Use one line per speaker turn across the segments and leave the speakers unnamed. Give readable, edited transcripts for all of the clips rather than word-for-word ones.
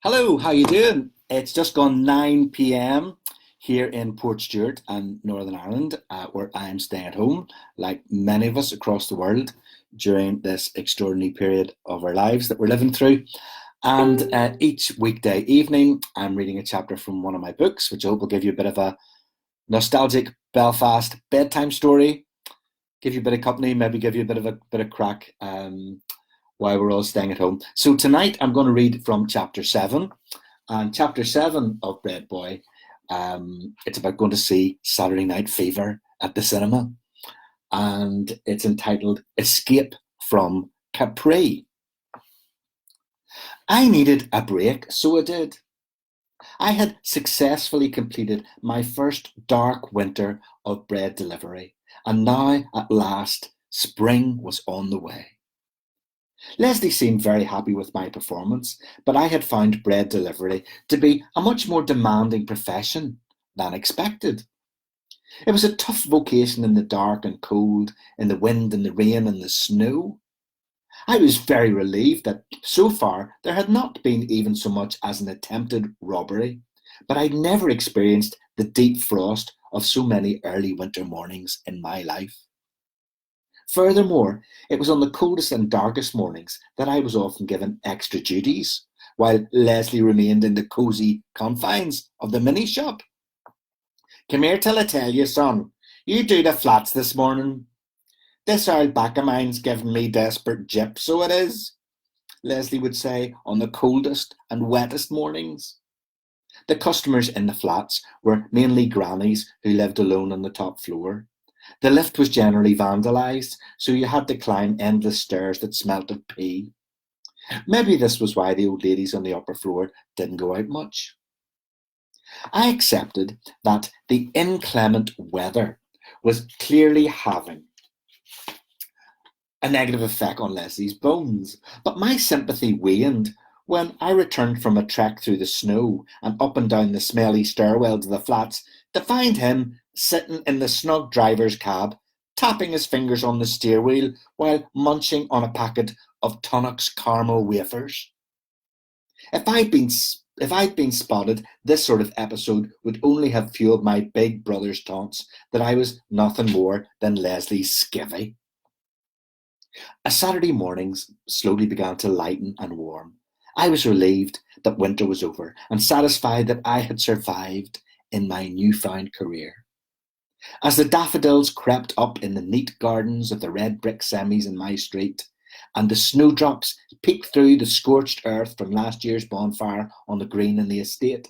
Hello, how you doing? It's just gone 9 p.m. here in Port Stewart and Northern Ireland, where I'm staying at home, like many of us across the world during this extraordinary period of our lives that we're living through. And each weekday evening, I'm reading a chapter from one of my books, which I hope will give you a bit of a nostalgic Belfast bedtime story, give you a bit of company, maybe give you a bit of crack. While we're all staying at home. So tonight I'm going to read from chapter 7. And chapter 7 of Breadboy, it's about going to see Saturday Night Fever at the cinema. And it's entitled Escape from Capri. I needed a break, so I did. I had successfully completed my first dark winter of bread delivery. And now, at last, spring was on the way. Leslie seemed very happy with my performance, but I had found bread delivery to be a much more demanding profession than expected. It was a tough vocation in the dark and cold, in the wind and the rain and the snow. I was very relieved that so far there had not been even so much as an attempted robbery, but I'd never experienced the deep frost of so many early winter mornings in my life. Furthermore, it was on the coldest and darkest mornings that I was often given extra duties, while Leslie remained in the cosy confines of the mini shop. Come here till I tell you, son. You do the flats this morning. This old back of mine's giving me desperate jip, so it is, Leslie would say on the coldest and wettest mornings. The customers in the flats were mainly grannies who lived alone on the top floor. The lift was generally vandalised, so you had to climb endless stairs that smelt of pee. Maybe this was why the old ladies on the upper floor didn't go out much. I accepted that the inclement weather was clearly having a negative effect on Leslie's bones, but my sympathy waned when I returned from a trek through the snow and up and down the smelly stairwell to the flats to find him sitting in the snug driver's cab, tapping his fingers on the steer wheel while munching on a packet of Tunnock's caramel wafers. If I'd been spotted, this sort of episode would only have fueled my big brother's taunts that I was nothing more than Leslie's skivvy. As Saturday mornings slowly began to lighten and warm, I was relieved that winter was over and satisfied that I had survived in my newfound career. As the daffodils crept up in the neat gardens of the red brick semis in my street, and the snowdrops peeked through the scorched earth from last year's bonfire on the green in the estate,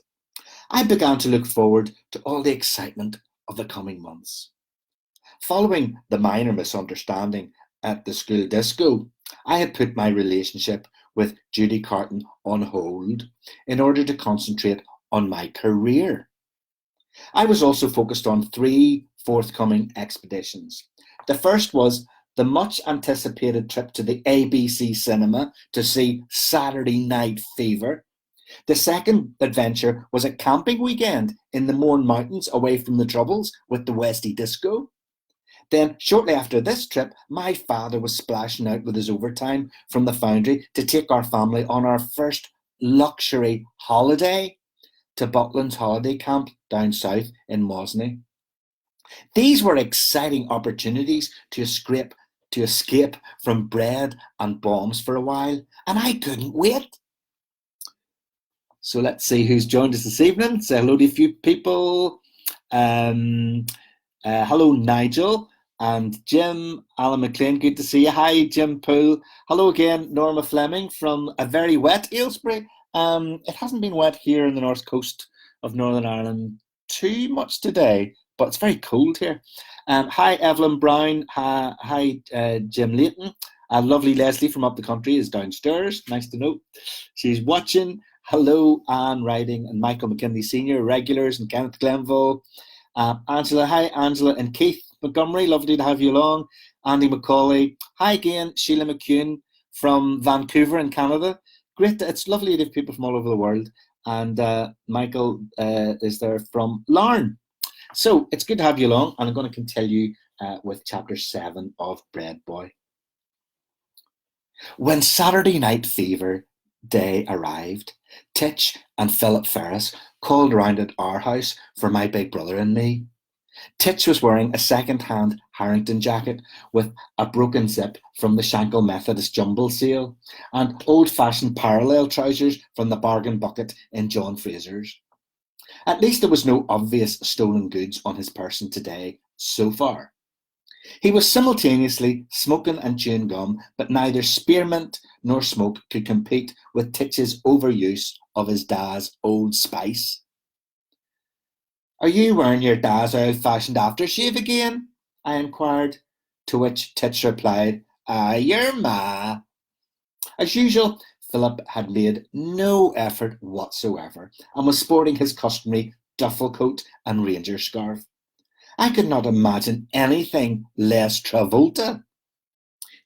I began to look forward to all the excitement of the coming months. Following the minor misunderstanding at the school disco, I had put my relationship with Judy Carton on hold in order to concentrate on my career. I was also focused on 3 forthcoming expeditions. The first was the much anticipated trip to the ABC cinema to see Saturday Night Fever. The second adventure was a camping weekend in the Mourne Mountains away from the troubles with the Westie Disco. Then, shortly after this trip, my father was splashing out with his overtime from the foundry to take our family on our first luxury holiday to Buckland's holiday camp down south in Mosney. These were exciting opportunities to escape from bread and bombs for a while, and I couldn't wait. So let's see who's joined us this evening. Say hello to a few people. Hello, Nigel and Jim, Alan McLean, good to see you. Hi, Jim Poole. Hello again, Norma Fleming from a very wet Aylesbury. It hasn't been wet here in the north coast of Northern Ireland too much today, but it's very cold here. Hi, Evelyn Brown. Hi, Jim Layton. Lovely Leslie from up the country is downstairs. Nice to know. She's watching. Hello, Anne Riding and Michael McKinley Sr., regulars, and Kenneth Glenville. Angela, hi, Angela and Keith Montgomery. Lovely to have you along. Andy McCauley. Hi again, Sheila McCune from Vancouver in Canada. Great. It's lovely to have people from all over the world. And Michael is there from Larne. So it's good to have you along, and I'm going to continue with chapter 7 of Breadboy. When Saturday Night Fever day arrived, Titch and Philip Ferris called around at our house for my big brother and me. Titch was wearing a second-hand Harrington jacket with a broken zip from the Shankill Methodist jumble sale and old-fashioned parallel trousers from the bargain bucket in John Fraser's. At least there was no obvious stolen goods on his person today, so far. He was simultaneously smoking and chewing gum, but neither spearmint nor smoke could compete with Titch's overuse of his dad's Old Spice. "Are you wearing your dad's old-fashioned aftershave again?" I inquired, to which Titch replied, "Your ma." As usual, Philip had made no effort whatsoever and was sporting his customary duffel coat and ranger scarf. I could not imagine anything less Travolta.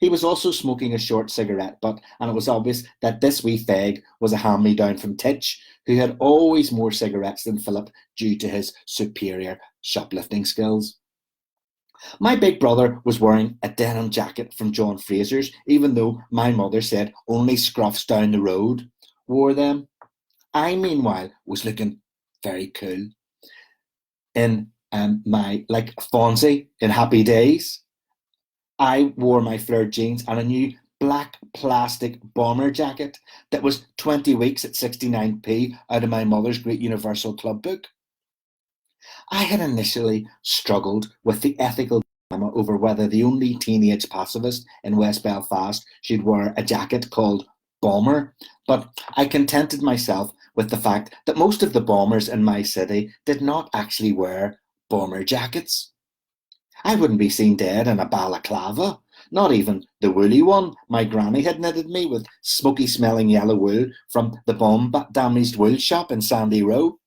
He was also smoking a short cigarette butt, and it was obvious that this wee fag was a hand-me-down from Titch, who had always more cigarettes than Philip due to his superior shoplifting skills. My big brother was wearing a denim jacket from John Fraser's, even though my mother said only scruffs down the road wore them. I, meanwhile, was looking very cool in my, like Fonzie in Happy Days. I wore my flared jeans and a new black plastic bomber jacket that was 20 weeks at 69p out of my mother's Great Universal Club book. I had initially struggled with the ethical dilemma over whether the only teenage pacifist in West Belfast should wear a jacket called bomber, but I contented myself with the fact that most of the bombers in my city did not actually wear bomber jackets. I wouldn't be seen dead in a balaclava, not even the woolly one my granny had knitted me with smoky-smelling yellow wool from the bomb-damaged wool shop in Sandy Row.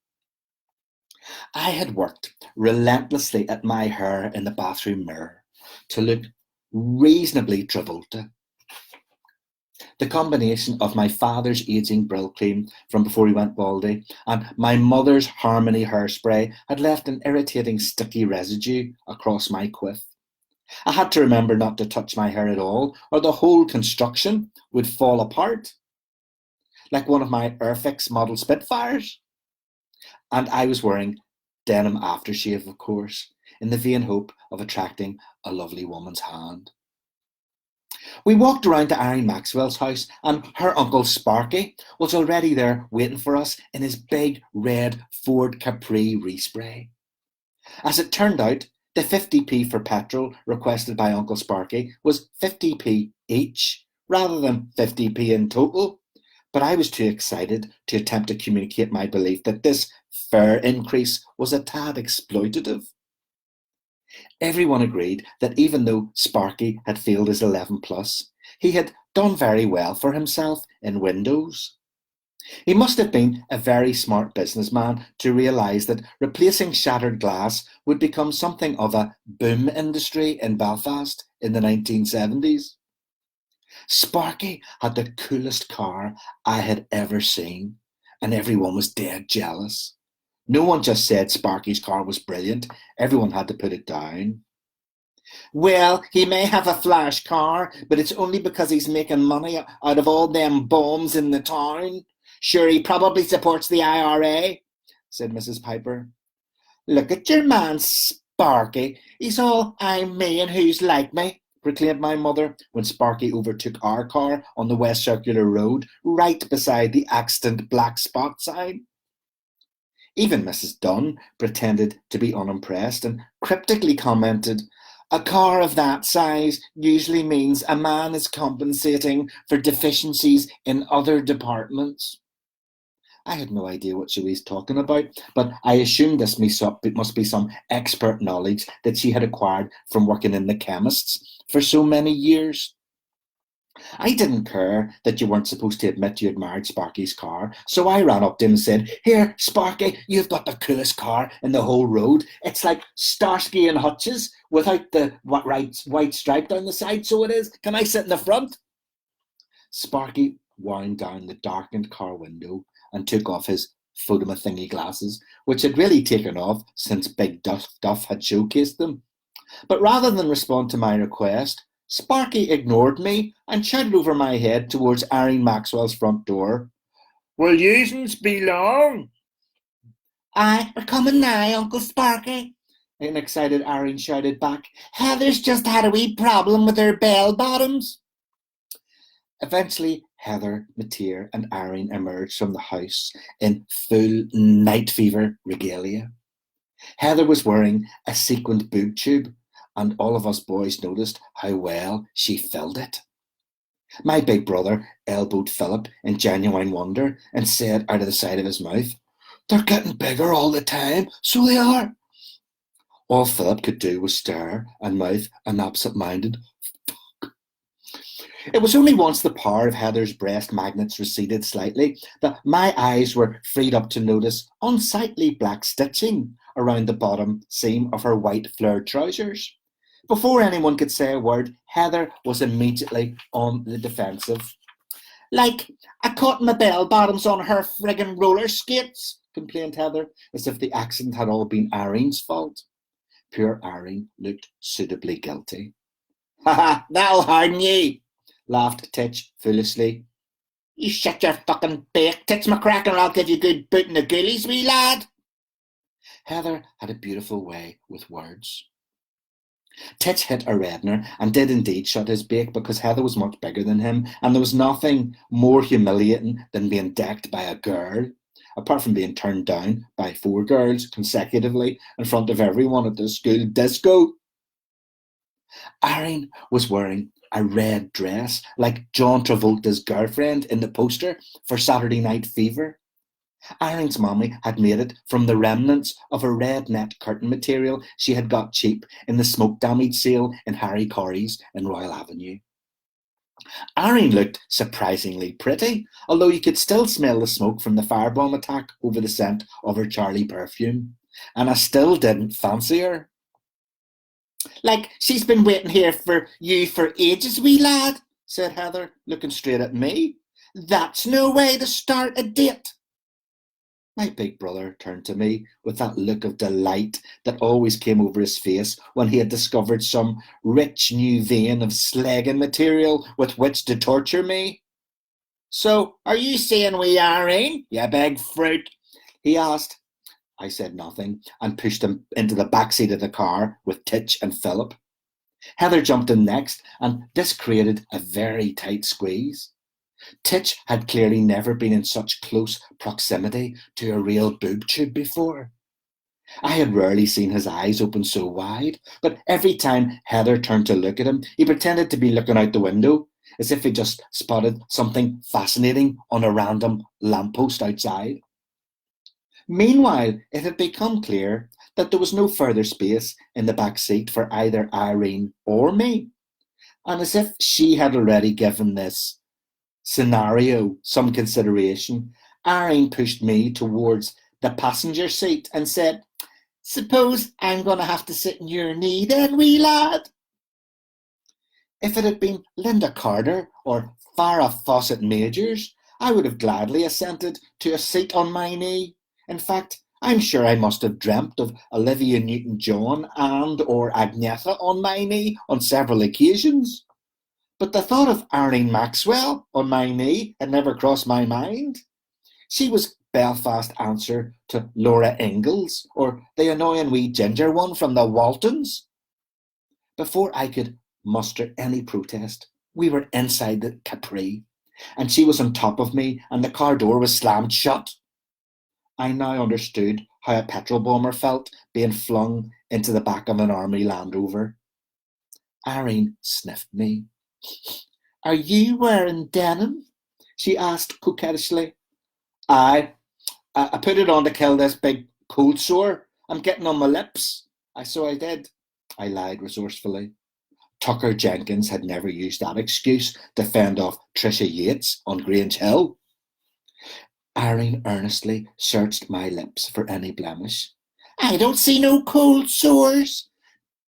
I had worked relentlessly at my hair in the bathroom mirror to look reasonably Travolta. The combination of my father's ageing Brill cream from before he went baldy and my mother's Harmony hairspray had left an irritating sticky residue across my quiff. I had to remember not to touch my hair at all, or the whole construction would fall apart, like one of my Airfix model Spitfires. And I was wearing denim aftershave, of course, in the vain hope of attracting a lovely woman's hand. We walked around to Irene Maxwell's house, and her uncle Sparky was already there waiting for us in his big red Ford Capri respray. As it turned out, the 50p for petrol requested by Uncle Sparky was 50p each, rather than 50p in total, but I was too excited to attempt to communicate my belief that this fare increase was a tad exploitative. Everyone agreed that even though Sparky had failed his 11 plus, he had done very well for himself in Windows. He must have been a very smart businessman to realise that replacing shattered glass would become something of a boom industry in Belfast in the 1970s. Sparky had the coolest car I had ever seen, and everyone was dead jealous. No one just said Sparky's car was brilliant, everyone had to put it down. "Well, he may have a flash car, but it's only because he's making money out of all them bombs in the town. Sure, he probably supports the IRA, said Mrs. Piper. "Look at your man, Sparky. He's all I'm me and who's like me," proclaimed my mother when Sparky overtook our car on the West Circular Road, right beside the accident black spot sign. Even Mrs. Dunn pretended to be unimpressed and cryptically commented, "A car of that size usually means a man is compensating for deficiencies in other departments." I had no idea what she was talking about, but I assumed this must be some expert knowledge that she had acquired from working in the chemists for so many years. I didn't care that you weren't supposed to admit you admired Sparky's car, so I ran up to him and said, "Here, Sparky, you've got the coolest car in the whole road. It's like Starsky and Hutch's without the white stripe down the side, so it is. Can I sit in the front?" Sparky wound down the darkened car window and took off his photoma thingy glasses, which had really taken off since Big Duff had showcased them. But rather than respond to my request, Sparky ignored me and shouted over my head towards Irene Maxwell's front door, Will yous be long? Aye, we're coming now, Uncle Sparky, an excited Irene shouted back. Heather's just had a wee problem with her bell-bottoms. Eventually, Heather, Mateer, and Irene emerged from the house in full night fever regalia. Heather was wearing a sequined boob tube, and all of us boys noticed how well she filled it. My big brother elbowed Philip in genuine wonder and said out of the side of his mouth, "They're getting bigger all the time, so they are." All Philip could do was stare and mouth an absent-minded fuck. It was only once the power of Heather's breast magnets receded slightly that my eyes were freed up to notice unsightly black stitching around the bottom seam of her white flared trousers. Before anyone could say a word, Heather was immediately on the defensive. "Like, I caught my bell-bottoms on her friggin' roller skates," complained Heather, as if the accident had all been Irene's fault. Poor Irene looked suitably guilty. "Ha ha, that'll harden ye," laughed Titch foolishly. "You shut your fucking beak, Titch McCracken, or I'll give you good boot in the ghoulies, wee lad." Heather had a beautiful way with words. Titch hit a reddener and did indeed shut his beak because Heather was much bigger than him, and there was nothing more humiliating than being decked by a girl, apart from being turned down by 4 girls consecutively in front of everyone at the school disco. Irene was wearing a red dress like John Travolta's girlfriend in the poster for Saturday Night Fever. Irene's mommy had made it from the remnants of a red net curtain material she had got cheap in the smoke damage sale in Harry Corey's in Royal Avenue. Irene looked surprisingly pretty, although you could still smell the smoke from the firebomb attack over the scent of her Charlie perfume, and I still didn't fancy her. "Like she's been waiting here for you for ages, wee lad," said Heather, looking straight at me. "That's no way to start a date." My big brother turned to me with that look of delight that always came over his face when he had discovered some rich new vein of slagging material with which to torture me. "So, are you saying we are in, you big fruit?" he asked. I said nothing and pushed him into the back seat of the car with Titch and Philip. Heather jumped in next, and this created a very tight squeeze. Titch had clearly never been in such close proximity to a real boob tube before. I had rarely seen his eyes open so wide, but every time Heather turned to look at him, he pretended to be looking out the window, as if he just spotted something fascinating on a random lamppost outside. Meanwhile, it had become clear that there was no further space in the back seat for either Irene or me, and as if she had already given this scenario some consideration, Irene pushed me towards the passenger seat and said, "Suppose I'm going to have to sit in your knee then, wee lad?" If it had been Linda Carter or Farrah Fawcett Majors, I would have gladly assented to a seat on my knee. In fact, I'm sure I must have dreamt of Olivia Newton-John and or Agnetha on my knee on several occasions. But the thought of Arlene Maxwell on my knee had never crossed my mind. She was Belfast's answer to Laura Ingalls, or the annoying wee ginger one from the Waltons. Before I could muster any protest, we were inside the Capri, and she was on top of me, and the car door was slammed shut. I now understood how a petrol bomber felt being flung into the back of an army Land Rover. Irene sniffed me. "Are you wearing denim?" she asked coquettishly. I put it on to kill this big cold sore I'm getting on my lips. So I did, I lied resourcefully. Tucker Jenkins had never used that excuse to fend off Trisha Yates on Grange Hill. Irene earnestly searched my lips for any blemish. "I don't see no cold sores,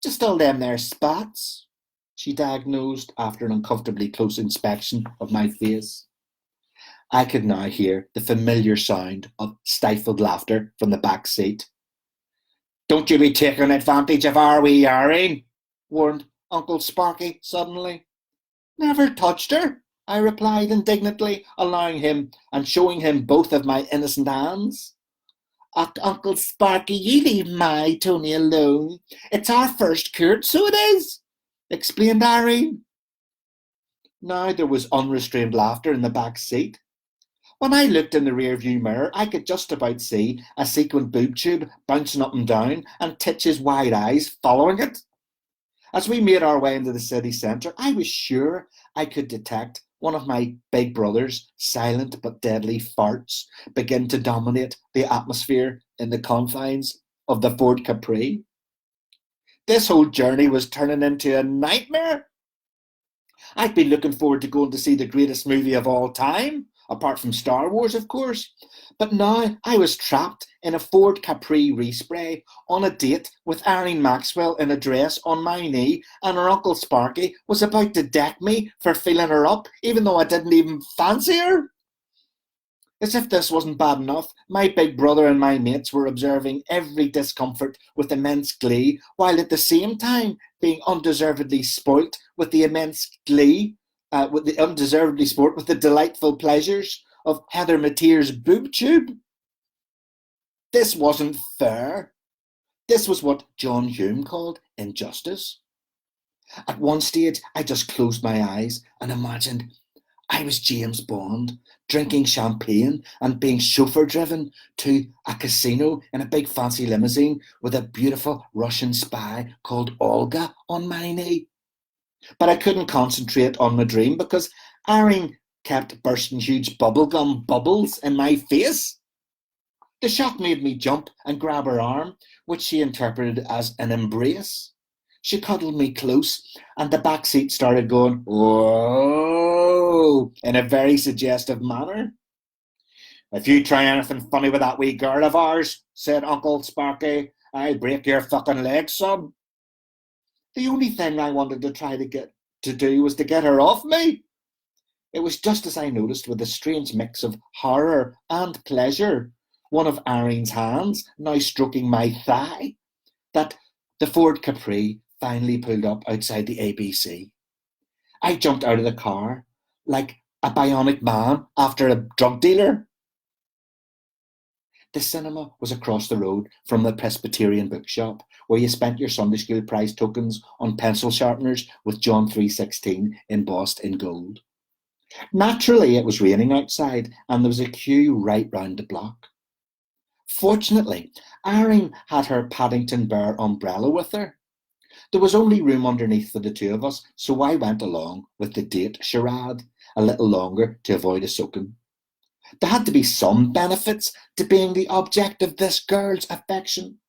just all them there spots," she diagnosed after an uncomfortably close inspection of my face. I could now hear the familiar sound of stifled laughter from the back seat. "Don't you be taking advantage of our wee Irene," warned Uncle Sparky suddenly. "Never touched her," I replied indignantly, allowing him and showing him both of my innocent hands. Uncle Sparky, you leave my Tony alone. It's our first court, so it is, explained Irene. Now there was unrestrained laughter in the back seat. When I looked in the rear-view mirror, I could just about see a sequined boob tube bouncing up and down and Titch's wide eyes following it. As we made our way into the city centre, I was sure I could detect one of my big brother's silent but deadly farts begin to dominate the atmosphere in the confines of the Ford Capri. This whole journey was turning into a nightmare. I'd been looking forward to going to see the greatest movie of all time, apart from Star Wars, of course. But now I was trapped in a Ford Capri respray on a date with Irene Maxwell in a dress on my knee, and her Uncle Sparky was about to deck me for feeling her up, even though I didn't even fancy her. As if this wasn't bad enough, my big brother and my mates were observing every discomfort with immense glee, while at the same time being undeservedly spoilt with the immense glee, with the undeservedly sport with the delightful pleasures of Heather Mateer's boob tube. This wasn't fair. This was what John Hume called injustice. At one stage, I just closed my eyes and imagined I was James Bond, drinking champagne and being chauffeur-driven to a casino in a big fancy limousine with a beautiful Russian spy called Olga on my knee. But I couldn't concentrate on my dream because Irene kept bursting huge bubblegum bubbles in my face. The shock made me jump and grab her arm, which she interpreted as an embrace. She cuddled me close, and the back seat started going, "Whoa," in a very suggestive manner. "If you try anything funny with that wee girl of ours," said Uncle Sparky, "I'll break your fucking legs, son." The only thing I wanted to try to do was to get her off me. It was just as I noticed, with a strange mix of horror and pleasure, one of Irene's hands now stroking my thigh, that the Ford Capri finally pulled up outside the ABC. I jumped out of the car like a bionic man after a drug dealer. The cinema was across the road from the Presbyterian bookshop, where you spent your Sunday school prize tokens on pencil sharpeners with John 3:16 embossed in gold. Naturally, it was raining outside, and there was a queue right round the block. Fortunately, Irene had her Paddington Bear umbrella with her. There was only room underneath for the two of us, so I went along with the date charade a little longer to avoid a soaking. There had to be some benefits to being the object of this girl's affection.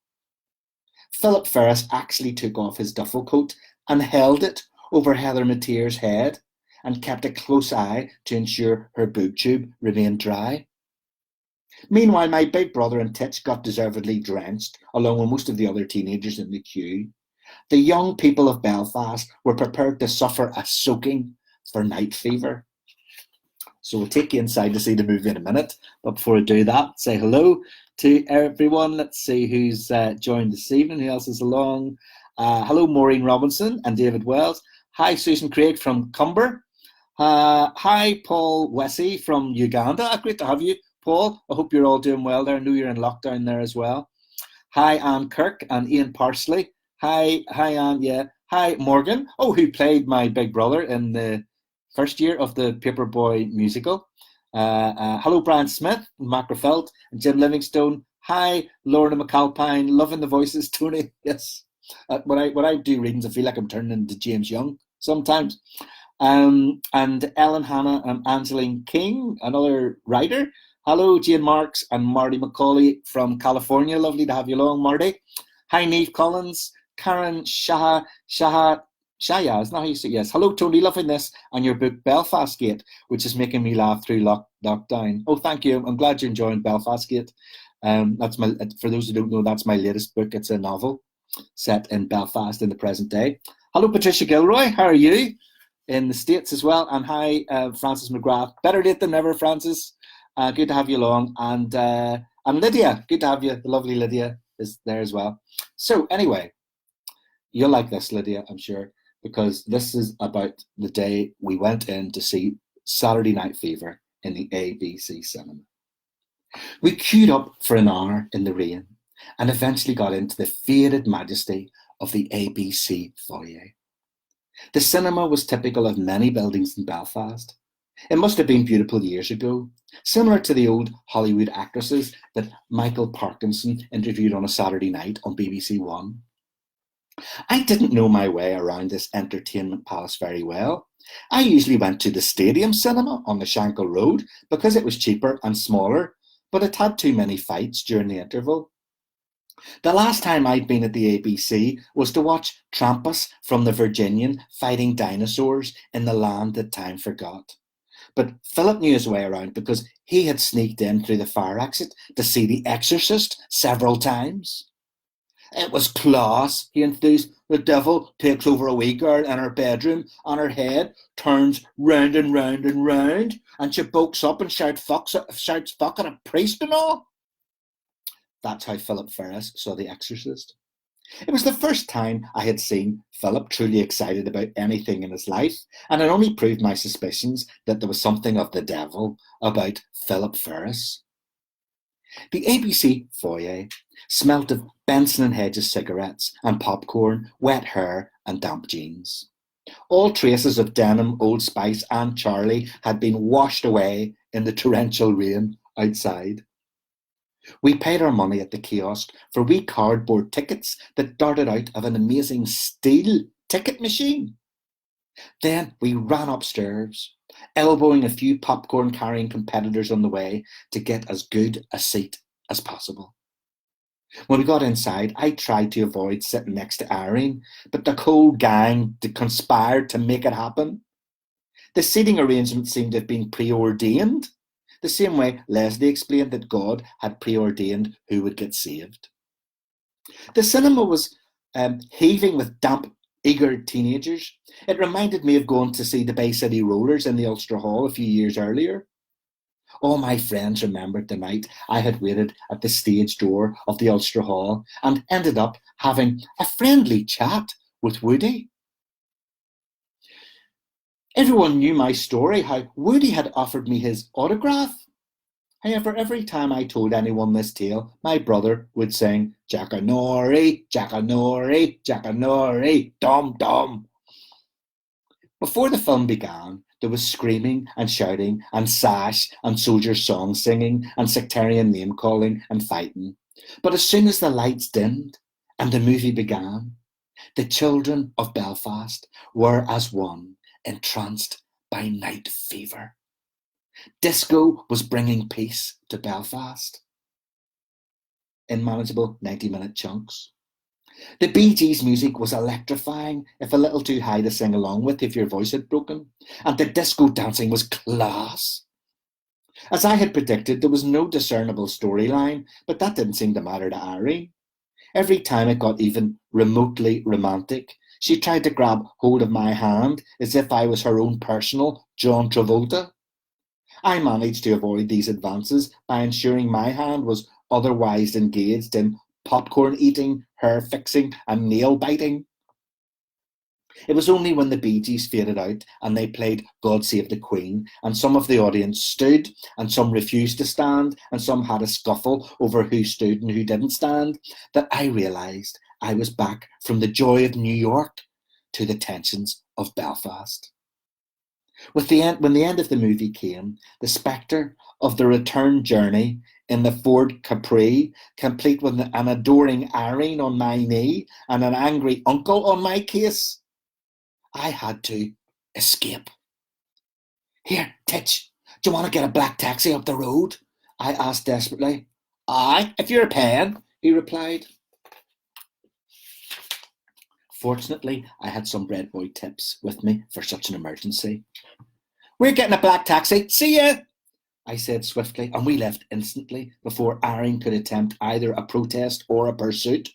Philip Ferris actually took off his duffel coat and held it over Heather Mateer's head and kept a close eye to ensure her boob tube remained dry. Meanwhile, my big brother and Titch got deservedly drenched, along with most of the other teenagers in the queue. The young people of Belfast were prepared to suffer a soaking for night fever. So we'll take you inside to see the movie in a minute. But before I do that, say hello to everyone. Let's see who's joined this evening. Who else is along? Hello, Maureen Robinson and David Wells. Hi, Susan Craig from Cumber. Hi, Paul Wessey from Uganda. Great to have you, Paul. I hope you're all doing well there. I know you're in lockdown there as well. Hi, Anne Kirk and Ian Parsley. Hi, Anne. Yeah. Hi, Morgan. Oh, who played my big brother in the first year of the Paperboy musical. Hello, Brian Smith, Macrofelt, and Jim Livingstone. Hi, Lorna McAlpine. Loving the voices, Tony. Yes. When I do readings, I feel like I'm turning into James Young sometimes. And Ellen Hanna and Angeline King, another writer. Hello, Jane Marks and Marty McCauley from California. Lovely to have you along, Marty. Hi, Neve Collins, Karen Shaya, isn't that how you say it? Yes. Hello, Tony. Loving this and your book Belfast Gate, which is making me laugh through lockdown. Oh, thank you. I'm glad you're enjoying Belfast Gate. That's my. For those who don't know, that's my latest book. It's a novel set in Belfast in the present day. Hello, Patricia Gilroy. How are you? In the States as well. And hi, Francis McGrath. Better late than never, Francis. Good to have you along. And Lydia. Good to have you. The lovely Lydia is there as well. So anyway, you'll like this, Lydia, I'm sure, because this is about the day we went in to see Saturday Night Fever in the ABC cinema. We queued up for an hour in the rain and eventually got into the faded majesty of the ABC foyer. The cinema was typical of many buildings in Belfast. It must have been beautiful years ago, similar to the old Hollywood actresses that Michael Parkinson interviewed on a Saturday night on BBC One. I didn't know my way around this entertainment palace very well. I usually went to the Stadium Cinema on the Shankill Road because it was cheaper and smaller, but it had too many fights during the interval. The last time I'd been at the ABC was to watch Trampas from the Virginian fighting dinosaurs in the land that time forgot. But Philip knew his way around because he had sneaked in through the fire exit to see The Exorcist several times. It was class, he enthused. The devil takes over a wee girl in her bedroom and her head turns round and round and round and she bulks up and shouts fuck at a priest and all. That's how Philip Ferris saw The Exorcist. It was the first time I had seen Philip truly excited about anything in his life, and it only proved my suspicions that there was something of the devil about Philip Ferris. The ABC foyer smelt of Benson and Hedges cigarettes and popcorn, wet hair and damp jeans. All traces of Denim, Old Spice and Charlie had been washed away in the torrential rain outside. We paid our money at the kiosk for wee cardboard tickets that darted out of an amazing steel ticket machine. Then we ran upstairs, elbowing a few popcorn-carrying competitors on the way to get as good a seat as possible. When we got inside, I tried to avoid sitting next to Irene, but the whole gang conspired to make it happen. The seating arrangement seemed to have been preordained, the same way Leslie explained that God had preordained who would get saved. The cinema was heaving with damp, eager teenagers. It reminded me of going to see the Bay City Rollers in the Ulster Hall a few years earlier. All my friends remembered the night I had waited at the stage door of the Ulster Hall and ended up having a friendly chat with Woody. Everyone knew my story, how Woody had offered me his autograph. However, every time I told anyone this tale, my brother would sing, Jackanory, Jackanory, Jackanory, Dum Dum. Before the film began, there was screaming and shouting and sash and soldier song singing and sectarian name calling and fighting. But as soon as the lights dimmed and the movie began, the children of Belfast were as one, entranced by night fever. Disco was bringing peace to Belfast in manageable 90-minute chunks. The Bee Gees music was electrifying, if a little too high to sing along with if your voice had broken, and the disco dancing was class. As I had predicted, there was no discernible storyline, but that didn't seem to matter to Irene. Every time it got even remotely romantic, she tried to grab hold of my hand as if I was her own personal John Travolta. I managed to avoid these advances by ensuring my hand was otherwise engaged in popcorn eating, hair fixing, and nail biting. It was only when the Bee Gees faded out and they played God Save the Queen, and some of the audience stood, and some refused to stand, and some had a scuffle over who stood and who didn't stand, that I realised I was back from the joy of New York to the tensions of Belfast. When the end of the movie came, the spectre of the return journey in the Ford Capri, complete with an adoring Irene on my knee and an angry uncle on my case, I had to escape. Here, Titch, do you want to get a black taxi up the road? I asked desperately. Aye, if you're paying, he replied. Fortunately, I had some Breadboy tips with me for such an emergency. We're getting a black taxi. See ya! I said swiftly, and we left instantly before Irene could attempt either a protest or a pursuit.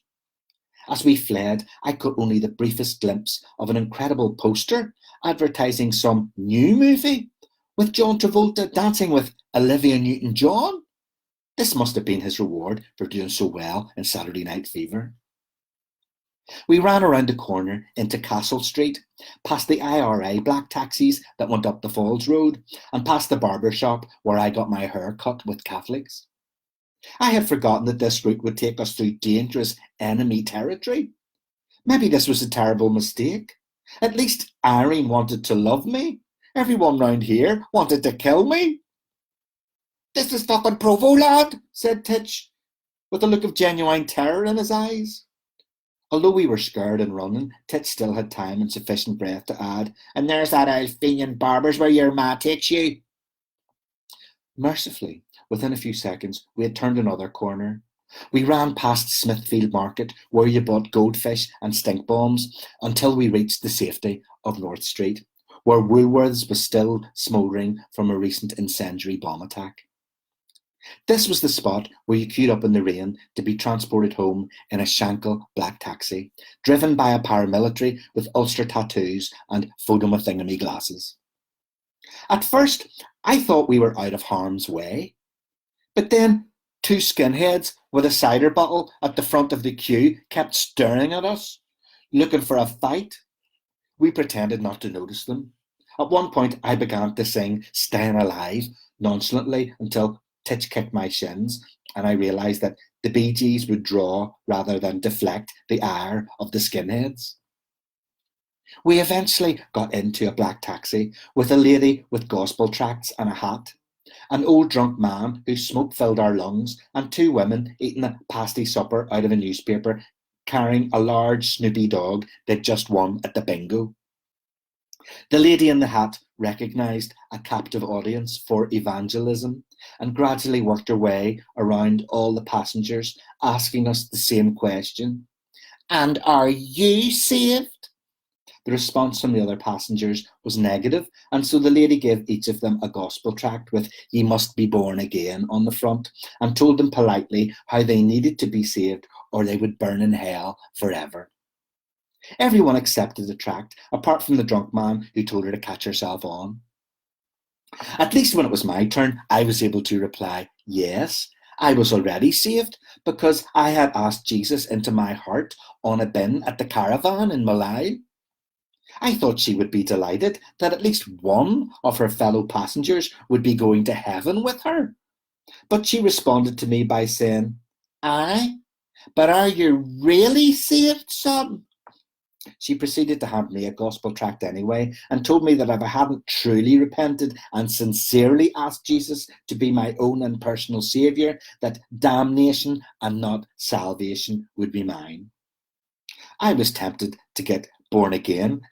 As we fled, I caught only the briefest glimpse of an incredible poster advertising some new movie with John Travolta dancing with Olivia Newton-John. This must have been his reward for doing so well in Saturday Night Fever. We ran around the corner into Castle Street, past the IRA black taxis that went up the Falls Road, and past the barber shop where I got my hair cut with Catholics. I had forgotten that this route would take us through dangerous enemy territory. Maybe this was a terrible mistake. At least Irene wanted to love me. Everyone round here wanted to kill me. "This is fucking Provo, lad," said Titch, with a look of genuine terror in his eyes. Although we were scared and running, Titch still had time and sufficient breath to add, "And there's that old Fenian barber's where your ma takes you." Mercifully, within a few seconds, we had turned another corner. We ran past Smithfield Market, where you bought goldfish and stink bombs, until we reached the safety of North Street, where Woolworths was still smouldering from a recent incendiary bomb attack. This was the spot where you queued up in the rain to be transported home in a Shankill black taxi, driven by a paramilitary with Ulster tattoos and photomathingamy glasses. At first, I thought we were out of harm's way, but then two skinheads with a cider bottle at the front of the queue kept staring at us, looking for a fight. We pretended not to notice them. At one point, I began to sing "Staying Alive" nonchalantly until Titch kicked my shins, and I realised that the Bee Gees would draw rather than deflect the ire of the skinheads. We eventually got into a black taxi with a lady with gospel tracts and a hat, an old drunk man whose smoke filled our lungs, and two women eating a pasty supper out of a newspaper, carrying a large Snoopy dog they'd just won at the bingo. The lady in the hat recognised a captive audience for evangelism and gradually worked her way around all the passengers, asking us the same question: "And are you saved?" The response from the other passengers was negative, and so the lady gave each of them a gospel tract with "Ye must be born again" on the front, and told them politely how they needed to be saved or they would burn in hell forever. Everyone accepted the tract, apart from the drunk man who told her to catch herself on. At least when it was my turn, I was able to reply, yes, I was already saved because I had asked Jesus into my heart on a bin at the caravan in Malai. I thought she would be delighted that at least one of her fellow passengers would be going to heaven with her. But she responded to me by saying, "Aye, but are you really saved, son?" She proceeded to hand me a gospel tract anyway, and told me that if I hadn't truly repented and sincerely asked Jesus to be my own and personal saviour, that damnation and not salvation would be mine. I was tempted to get born again,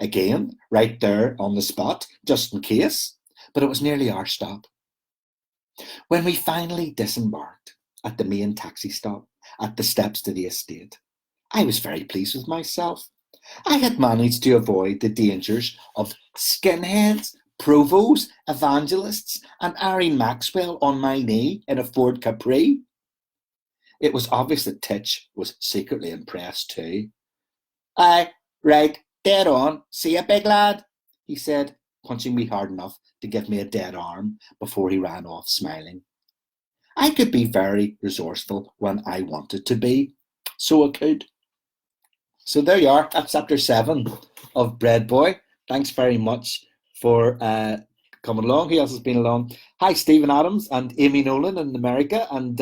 right there on the spot, just in case, but it was nearly our stop. When we finally disembarked at the main taxi stop at the steps to the estate, I was very pleased with myself. I had managed to avoid the dangers of skinheads, provos, evangelists, and Irene Maxwell on my knee in a Ford Capri. It was obvious that Titch was secretly impressed too. "Aye, right, dead on. See ya, big lad," he said, punching me hard enough to give me a dead arm before he ran off smiling. I could be very resourceful when I wanted to be, so I could. So there you are. That's chapter 7 of Breadboy. Thanks very much for coming along. Who else has been along? Hi, Stephen Adams and Amy Nolan in America, and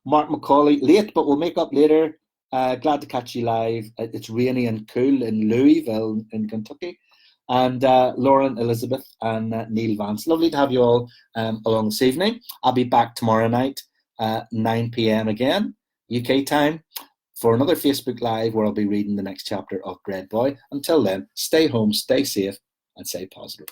Mark McCauley, late, but we'll make up later. Glad to catch you live. It's rainy and cool in Louisville in Kentucky. And Lauren, Elizabeth, and Neil Vance. Lovely to have you all along this evening. I'll be back tomorrow night, 9 p.m. again, UK time, for another Facebook Live where I'll be reading the next chapter of Breadboy. Until then, stay home, stay safe, and stay positive.